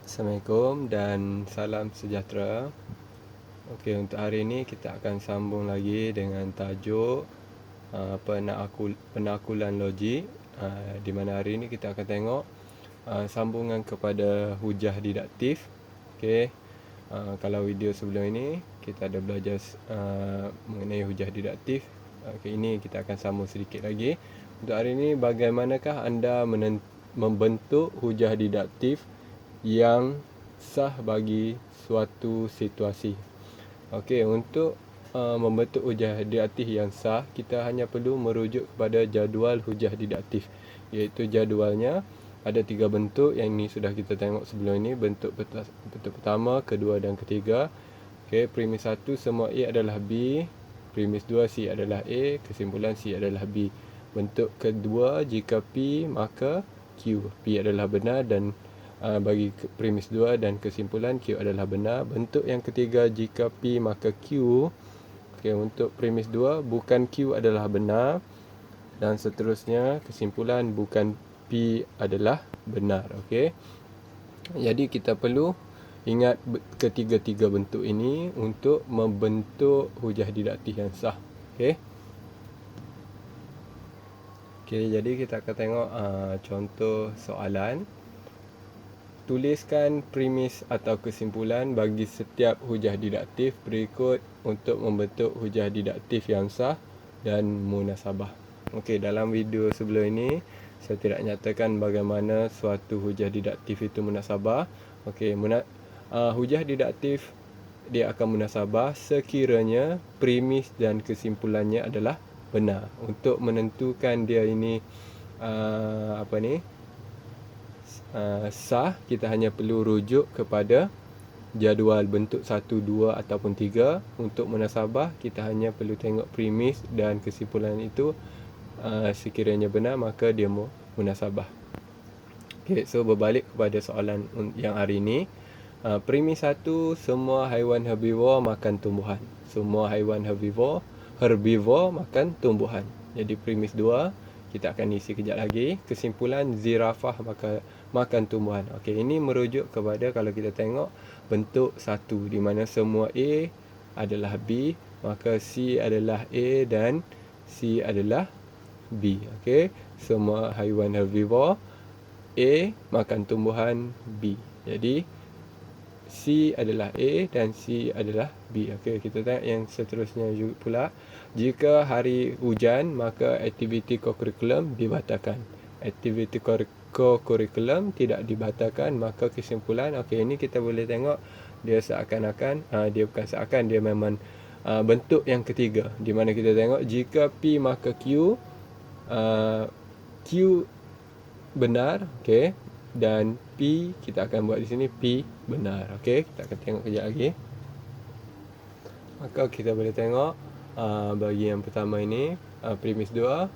Assalamualaikum dan salam sejahtera. Okey, untuk hari ini kita akan sambung lagi dengan tajuk penakulan logik. Di mana hari ini kita akan tengok sambungan kepada hujah didaktif. Okey. Kalau video sebelum ini kita ada belajar mengenai hujah didaktif. Okey, ini kita akan sambung sedikit lagi. Untuk hari ini, bagaimanakah anda membentuk hujah didaktif yang sah bagi suatu situasi? Okey, untuk membentuk hujah didaktif yang sah, kita hanya perlu merujuk kepada jadual hujah didaktif, iaitu jadualnya ada 3 bentuk. Yang ini sudah kita tengok sebelum ini, bentuk pertama, kedua dan ketiga. Okey, premis 1, semua A adalah B. Premis 2, C adalah A. Kesimpulan, C adalah B. Bentuk kedua, jika P maka Q. P adalah benar dan bagi premis 2 dan kesimpulan Q adalah benar. Bentuk yang ketiga, jika P maka Q. Okey, untuk premis 2 bukan Q adalah benar dan seterusnya, kesimpulan bukan P adalah benar. Okey. Jadi kita perlu ingat ketiga-tiga bentuk ini untuk membentuk hujah didaktif yang sah. Okey. Okey, jadi kita akan tengok contoh soalan. Tuliskan premis atau kesimpulan bagi setiap hujah didaktif berikut untuk membentuk hujah didaktif yang sah dan munasabah. Okey, dalam video sebelum ini saya tidak nyatakan bagaimana suatu hujah didaktif itu munasabah. Okey, hujah didaktif dia akan munasabah sekiranya premis dan kesimpulannya adalah benar. Untuk menentukan dia ini sah, kita hanya perlu rujuk kepada jadual bentuk 1, 2 ataupun 3. Untuk munasabah, kita hanya perlu tengok premis dan kesimpulan itu sekiranya benar, maka dia munasabah. Okay, so berbalik kepada soalan yang hari ini. Premis 1, semua haiwan herbivore makan tumbuhan. Semua haiwan herbivore makan tumbuhan. Jadi premis 2 kita akan isi kejap lagi. Kesimpulan, zirafah makan tumbuhan. Okey, ini merujuk kepada kalau kita tengok bentuk 1 di mana semua A adalah B, maka C adalah A dan C adalah B. Okey, semua haiwan herbivore, A makan tumbuhan B. Jadi C adalah A dan C adalah B. Okey, kita tengok yang seterusnya juga pula. Jika hari hujan, maka aktiviti kokurikulum dibatalkan. Aktiviti kokurikulum tidak dibatalkan, maka kesimpulan, okey, ini kita boleh tengok dia seakan-akan dia bukan seakan, dia memang bentuk yang ketiga di mana kita tengok jika P maka Q. Q benar, okey, dan P kita akan buat di sini P benar. Okey, kita akan tengok kejap lagi. Maka kita boleh tengok bagi yang pertama ini, premis 2,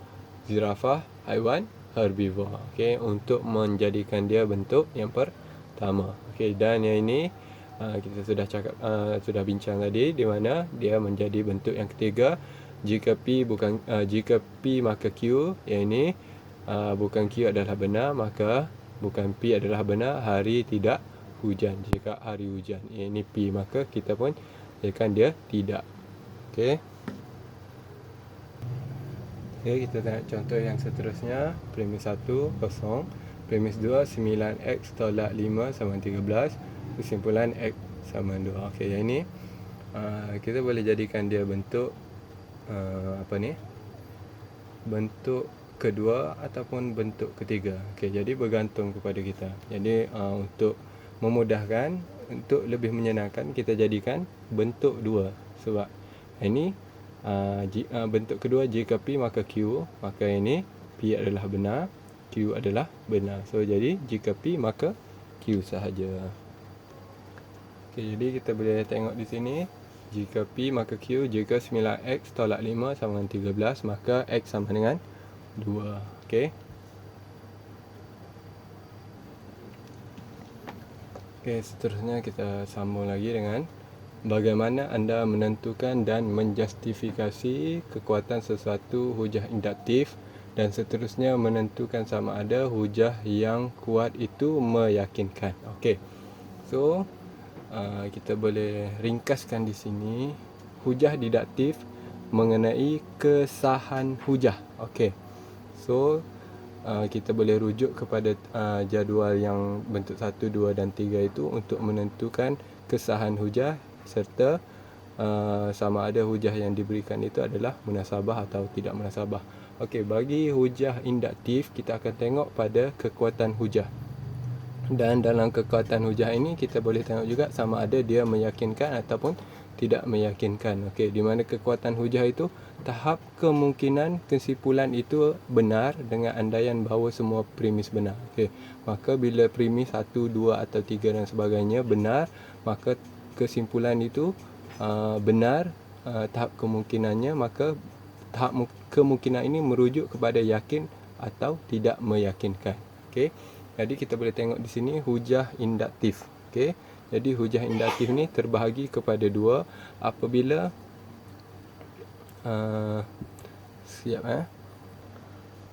zirafah haiwan herbivore. Okey, untuk menjadikan dia bentuk yang pertama. Okey, dan yang ini kita sudah cakap sudah bincang tadi di mana dia menjadi bentuk yang ketiga. Jika P maka Q. Yang ini bukan Q adalah benar, maka bukan P adalah benar, hari tidak hujan. Jika hari hujan, ini P, maka kita pun jadikan dia tidak. Okey. Okey, kita tengok contoh yang seterusnya. Premis 1, kosong. Premis 2, 9x tolak 5 sama 13. Kesimpulan x sama 2. Okey, yang ini kita boleh jadikan dia bentuk bentuk kedua ataupun bentuk ketiga. Okey, jadi bergantung kepada kita. Jadi untuk memudahkan, untuk lebih menyenangkan, kita jadikan bentuk dua. Sebab ini bentuk kedua, jika P maka Q, maka ini P adalah benar, Q adalah benar. So jadi jika P maka Q sahaja. Okey, jadi kita boleh tengok di sini, jika P maka Q, jika 9x tolak 5 sama dengan 13, maka x sama dengan 2. Okey. Okey, seterusnya kita sambung lagi dengan bagaimana anda menentukan dan menjustifikasi kekuatan sesuatu hujah induktif dan seterusnya menentukan sama ada hujah yang kuat itu meyakinkan. Okey. So kita boleh ringkaskan di sini hujah didaktif mengenai kesahan hujah. Okey. So kita boleh rujuk kepada jadual yang bentuk 1, 2 dan 3 itu untuk menentukan kesahan hujah serta sama ada hujah yang diberikan itu adalah munasabah atau tidak munasabah. Okey, bagi hujah induktif kita akan tengok pada kekuatan hujah. Dan dalam kekuatan hujah ini kita boleh tengok juga sama ada dia meyakinkan ataupun tidak meyakinkan. Okey, di mana kekuatan hujah itu tahap kemungkinan kesimpulan itu benar dengan andaian bahawa semua premis benar. Okey, maka bila premis 1, 2 atau 3 dan sebagainya benar, maka kesimpulan itu benar tahap kemungkinannya, maka tahap kemungkinan ini merujuk kepada yakin atau tidak meyakinkan. Okey. Jadi kita boleh tengok di sini hujah induktif. Okey. Jadi hujah induktif ni terbahagi kepada dua apabila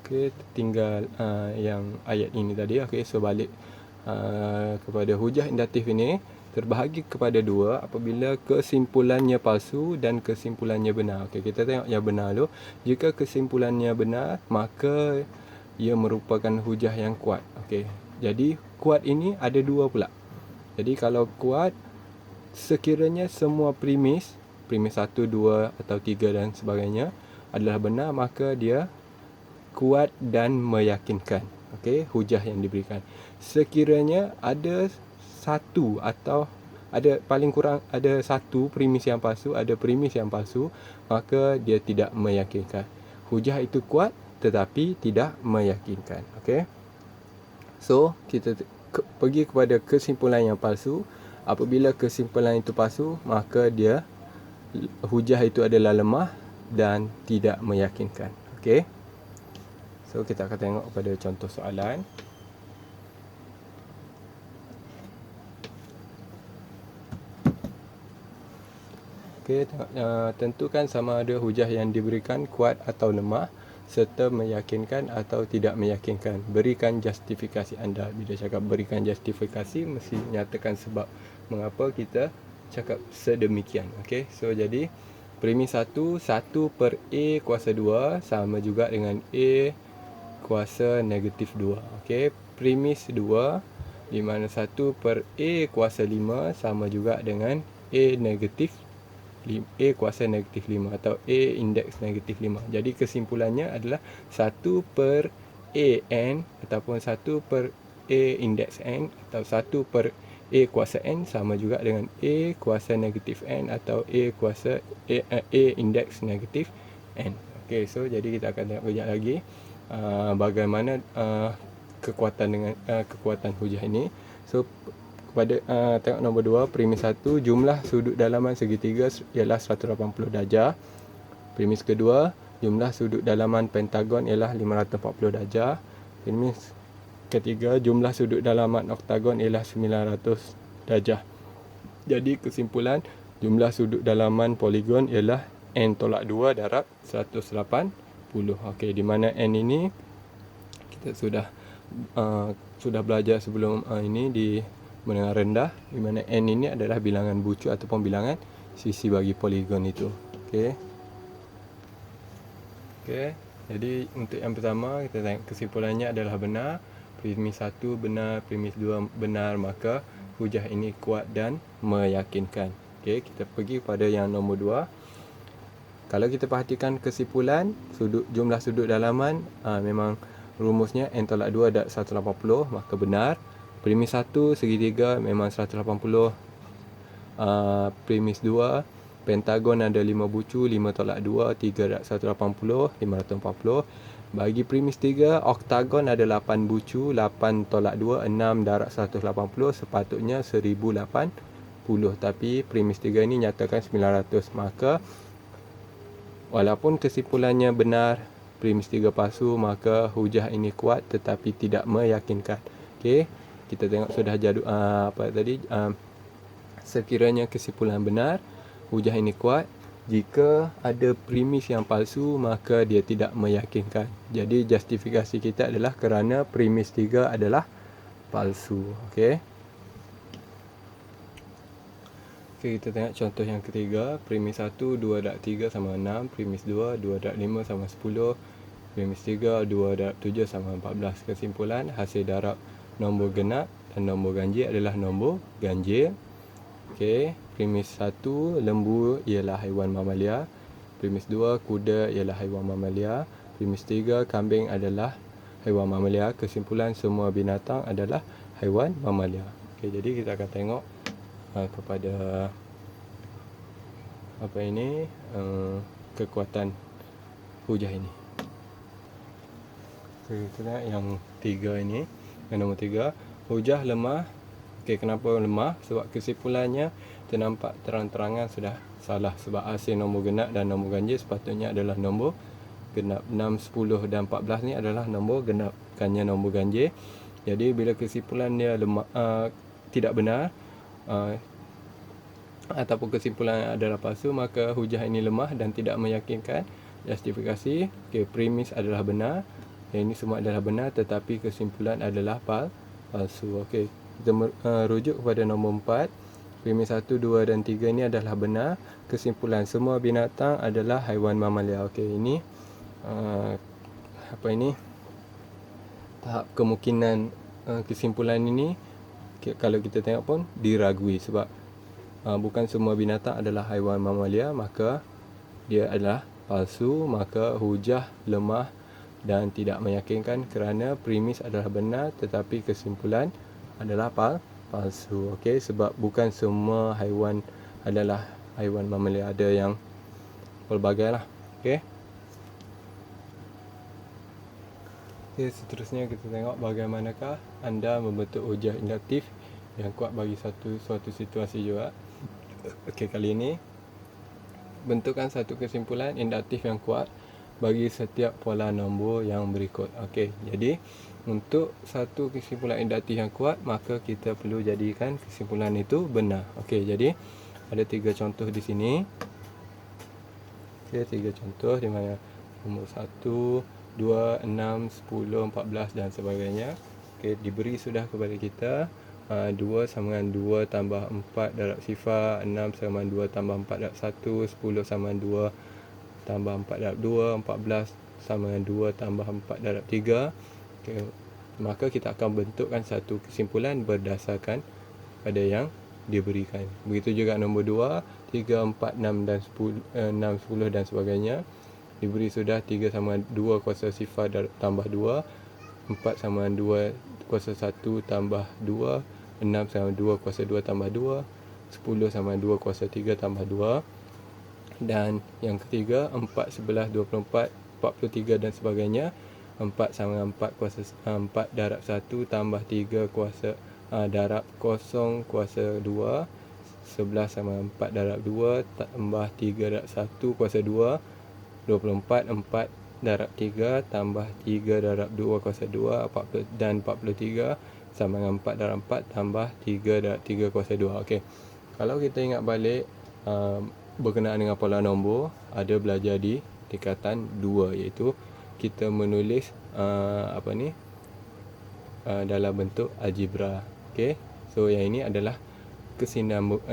okey, tinggal yang ayat ini tadi. Okey, so balik kepada hujah induktif ini terbahagi kepada dua apabila kesimpulannya palsu dan kesimpulannya benar. Okey, kita tengok yang benar dulu. Jika kesimpulannya benar, maka ia merupakan hujah yang kuat. Okey. Jadi kuat ini ada dua pula. Jadi kalau kuat, sekiranya semua premis 1, 2 atau 3 dan sebagainya adalah benar, maka dia kuat dan meyakinkan. Okey, hujah yang diberikan. Sekiranya ada satu atau ada paling kurang ada satu premis yang palsu, ada premis yang palsu, maka dia tidak meyakinkan. Hujah itu kuat tetapi tidak meyakinkan. Okey. So, kita pergi kepada kesimpulan yang palsu. Apabila kesimpulan itu palsu, maka dia hujah itu adalah lemah dan tidak meyakinkan. Okey. So, kita akan tengok pada contoh soalan. Okey, tentukan sama ada hujah yang diberikan kuat atau lemah serta meyakinkan atau tidak meyakinkan. Berikan justifikasi anda. Bila cakap berikan justifikasi, mesti nyatakan sebab mengapa kita cakap sedemikian. Okey, so jadi premis 1 per A kuasa 2 sama juga dengan A kuasa negatif 2. Okey, premis 2 di mana 1 per A kuasa 5 sama juga dengan A negatif A kuasa negatif 5 atau A indeks negatif 5. Jadi kesimpulannya adalah 1 per AN ataupun 1 per A indeks N atau 1 per A kuasa N sama juga dengan A kuasa negatif N atau A kuasa A indeks negatif N. Okey, so jadi kita akan tengok kejap lagi bagaimana kekuatan dengan kekuatan hujah ini. So pada tengok nombor 2, premis 1, jumlah sudut dalaman segitiga ialah 180 darjah. Premis kedua, jumlah sudut dalaman pentagon ialah 540 darjah. Premis ketiga, jumlah sudut dalaman oktagon ialah 900 darjah. Jadi kesimpulan, jumlah sudut dalaman poligon ialah n tolak 2 darab 180. Okey, di mana n ini kita sudah belajar sebelum ini di menengah rendah, di mana n ini adalah bilangan bucu ataupun bilangan sisi bagi poligon itu. Okey. Okey. Jadi untuk yang pertama kita tengok kesimpulannya adalah benar. Premis 1 benar, premis 2 benar, maka hujah ini kuat dan meyakinkan. Okey, kita pergi pada yang nombor 2. Kalau kita perhatikan kesimpulan jumlah sudut dalaman, memang rumusnya n tolak 2 darab 180, maka benar. Premis 1 segitiga memang 180. Premis 2 pentagon ada 5 bucu, 5 tolak 2, 3 darab 180, 540. Bagi premis 3 oktagon ada 8 bucu, 8 tolak 2, 6 darab 180, sepatutnya 1080. Tapi premis 3 ini nyatakan 900. Maka walaupun kesimpulannya benar, premis 3 palsu, maka hujah ini kuat tetapi tidak meyakinkan. Okey. Kita tengok sudah sekiranya kesimpulan benar, hujah ini kuat. Jika ada premis yang palsu, maka dia tidak meyakinkan. Jadi justifikasi kita adalah kerana premis 3 adalah palsu. Okey. Okay, kita tengok contoh yang ketiga. Premis 1, 2/3 sama 6. Premis 2, 2/5 sama 10. Premis 3, 2/7 sama 14. Kesimpulan, hasil darab nombor genap dan nombor ganjil adalah nombor ganjil. Okay, premis 1, lembu ialah haiwan mamalia. Premis 2, kuda ialah haiwan mamalia. Premis 3, kambing adalah haiwan mamalia. Kesimpulan, semua binatang adalah haiwan mamalia. Okay, jadi kita akan tengok kepada apa ini kekuatan hujah ini. Okay, kita lihat yang tiga ini. Yang nombor 3, hujah lemah. Okay, kenapa lemah? Sebab kesimpulannya ternampak terang-terangan sudah salah. Sebab hasil nombor genap dan nombor ganjil sepatutnya adalah nombor genap. 6, 10 dan 14 ni adalah nombor genap, bukannya nombor ganjil. Jadi bila kesimpulan dia lemah, tidak benar, ataupun kesimpulan adalah palsu, maka hujah ini lemah dan tidak meyakinkan. Justifikasi, okay, premis adalah benar, yang ini semua adalah benar, tetapi kesimpulan adalah palsu. Okay, kita rujuk kepada nombor 4. Premis 1, 2 dan 3 ini adalah benar. Kesimpulan, semua binatang adalah haiwan mamalia. Okay, ini tahap kemungkinan kesimpulan ini, kalau kita tengok pun diragui. Sebab bukan semua binatang adalah haiwan mamalia, maka dia adalah palsu. Maka hujah lemah dan tidak meyakinkan kerana premis adalah benar tetapi kesimpulan adalah palsu. Okey, sebab bukan semua haiwan adalah haiwan mamalia, ada yang pelbagai lah. Okey. Okay, seterusnya kita tengok bagaimanakah anda membentuk hujah induktif yang kuat bagi suatu situasi juga. Okey, kali ini bentukkan satu kesimpulan induktif yang kuat bagi setiap pola nombor yang berikut. Okey, jadi untuk satu kesimpulan induktif yang kuat, maka kita perlu jadikan kesimpulan itu benar. Okey, jadi ada 3 contoh di sini. Okey, 3 contoh di mana nombor 1, 2, 6, 10, 14 dan sebagainya. Okey, diberi sudah kepada kita 2 sama dengan 2 tambah 4 darab sifar, 6 sama dengan 2 tambah 4 darab 1, 10 sama dengan 2 tambah 4 darab 2, 14 sama dengan 2 tambah 4 darab 3. Okey, maka kita akan bentukkan satu kesimpulan berdasarkan pada yang diberikan. Begitu juga nombor 2, 3, 4, 6 dan 10, 6, 10 dan sebagainya. Diberi sudah 3 sama 2 kuasa sifar tambah 2, 4 sama 2 kuasa 1 tambah 2, 6 sama 2 kuasa 2 tambah 2, 10 sama 2 kuasa 3 tambah 2. Dan yang ketiga, 4, 11, 24, 43 dan sebagainya. 4 sama 4 kuasa 4 darab 1 tambah 3 kuasa darab 0 kuasa 2. 11 sama 4 darab 2 tambah 3 darab 1 kuasa 2. 24, 4 darab 3 tambah 3 darab 2 kuasa 2, 40, dan 43 sama dengan 4 darab 4 tambah 3 darab 3 kuasa 2. Okey, kalau kita ingat balik berkenaan dengan pola nombor, ada belajar di tingkatan 2, iaitu kita menulis dalam bentuk algebra. Okey, so yang ini adalah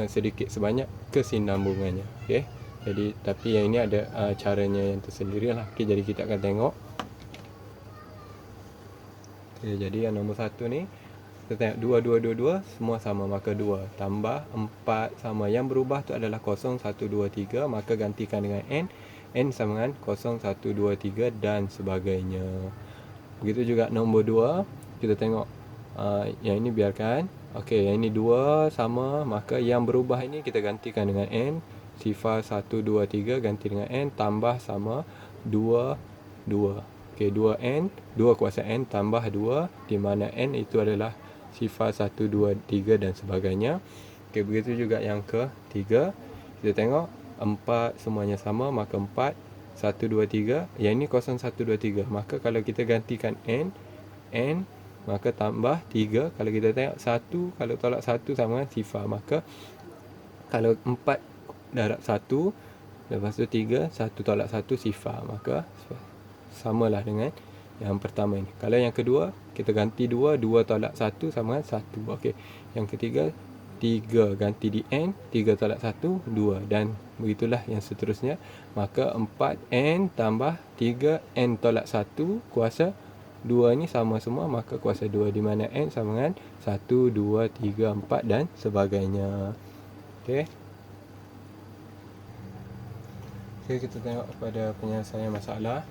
sedikit sebanyak kesinambungannya. Okey, jadi tapi yang ini ada caranya yang tersendiri lah. Okey, jadi kita akan tengok. Okey, jadi yang nombor 1 ni kita tengok 2, 2, 2, 2 semua sama, maka 2 tambah 4 sama, yang berubah tu adalah 0, 1, 2, 3, maka gantikan dengan n sama dengan 0, 1, 2, 3 dan sebagainya. Begitu juga nombor 2, kita tengok yang ini biarkan. Okey, yang ini 2 sama, maka yang berubah ini kita gantikan dengan n. Sifar 1, 2, 3 ganti dengan n tambah sama 2, 2. Okey, 2n, 2 kuasa n tambah 2, di mana n itu adalah sifar 1, 2, 3 dan sebagainya. Okey, begitu juga yang ketiga. Kita tengok 4 semuanya sama, maka 4, 1, 2, 3. Yang ini 0, 1, 2, 3. Maka kalau kita gantikan n, maka tambah 3. Kalau kita tengok 1, kalau tolak 1 sama dengan sifar. Maka kalau 4 darab 1, lepas tu 3, 1 tolak 1 sifar, maka samalah dengan yang pertama ini. Kalau yang kedua, kita ganti 2, 2 tolak 1 sama dengan 1. Okey, yang ketiga 3 ganti di N, 3 tolak 1, 2. Dan begitulah yang seterusnya. Maka 4N tambah 3N tolak 1 kuasa 2 ni sama semua. Maka kuasa 2 di mana N sama dengan 1, 2, 3, 4 dan sebagainya. Okey. Okay, kita tengok kepada penyelesaian masalah.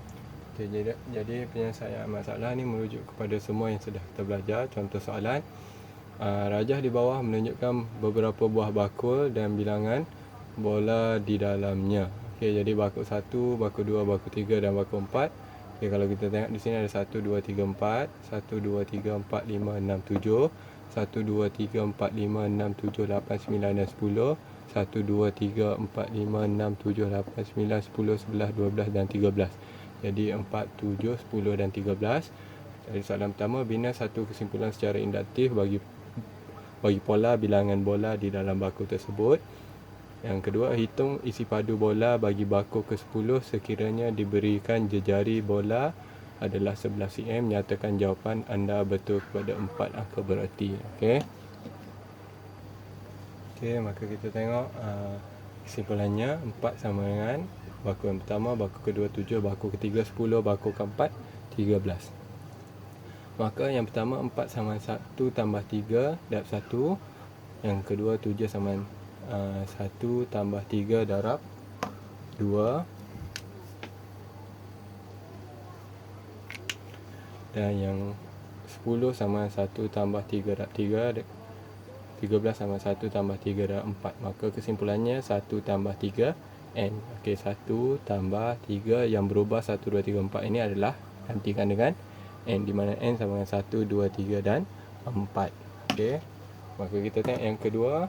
Okay, jadi penyelesaian masalah ni merujuk kepada semua yang sudah kita belajar. Contoh soalan, rajah di bawah menunjukkan beberapa buah bakul dan bilangan bola di dalamnya. Okay, jadi bakul 1, bakul 2, bakul 3 dan bakul 4. Okay, kalau kita tengok di sini ada 1, 2, 3, 4, 1, 2, 3, 4, 5, 6, 7, 1, 2, 3, 4, 5, 6, 7, 8, 9 dan 10, 1, 2, 3, 4, 5, 6, 7, 8, 9, 10, 11, 12 dan 13. Jadi 4, 7, 10 dan 13. Jadi soalan pertama, bina satu kesimpulan secara induktif bagi pola bilangan bola di dalam bakul tersebut. Yang kedua, hitung isi padu bola bagi bakul ke-10 sekiranya diberikan jejari bola adalah 11 cm. Nyatakan jawapan anda betul kepada 4 angka bererti. Okey, maka kita tengok kesimpulannya. 4 sama dengan bakul yang pertama, bakul kedua 7, bakul ketiga 10, bakul keempat 13. Maka yang pertama 4 sama 1 tambah 3 darab 1. Yang kedua 7 sama 1 tambah 3 darab 2. Dan yang 10 sama 1 tambah 3 darab 3. 13 sama 1 tambah 3 darab 4. Maka kesimpulannya 1 tambah 3 N. Okey, 1 tambah 3 yang berubah 1, 2, 3, 4 ini adalah gantikan dengan N, di mana N sama dengan 1, 2, 3 dan 4. Okey. Maka kita tengok yang kedua.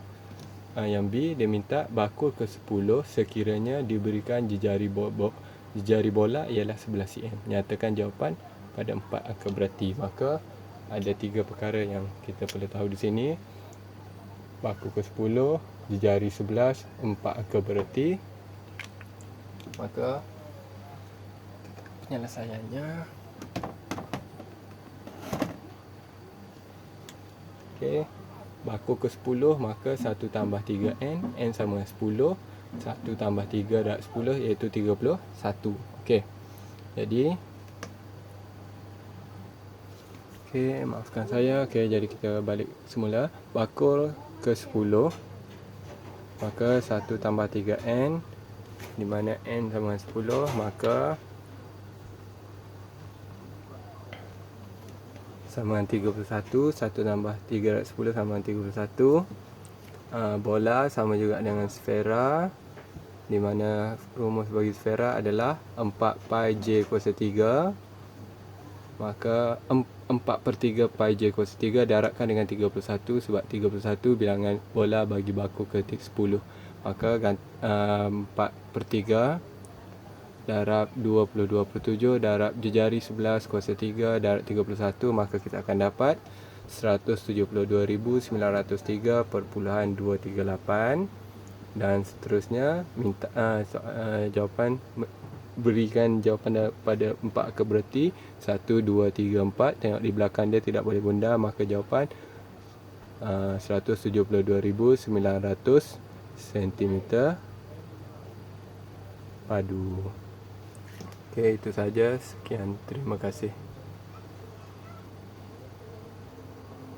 Yang B, dia minta bakul ke-10 sekiranya diberikan jejari bola ialah 11 cm. Nyatakan jawapan pada 4 angka berarti. Maka ada 3 perkara yang kita perlu tahu di sini. Bakul ke-10, jejari 11, 4 angka bererti. Maka penyelesaiannya, okey, bakul ke-10 maka 1 tambah 3N, N sama dengan 10, 1 tambah 3 darab 10 iaitu 31. Okey, jadi okey, maafkan saya. Okey, jadi kita balik semula. Bakul ke-10 maka 1 tambah 3N, di mana N sama dengan 10, maka sama dengan 31. 1 tambah 3 darab 10 sama dengan 31. Bola sama juga dengan sfera, di mana rumus bagi sfera adalah 4 pi J kuasa 3. Maka 4/3 pi J kuasa 3 darabkan dengan 31, sebab 31 bilangan bola bagi bakul ke-10. Maka 4/3 darab 20/27 darab jejari 11 kuasa 3 darab 31. Maka kita akan dapat 172,903.238. Dan seterusnya minta jawapan, berikan jawapan pada 4 angka bererti 1, 2, 3, 4. Tengok di belakang dia tidak boleh bunda, maka jawapan 172,900 cm padu. Okey, itu saja. Sekian, terima kasih.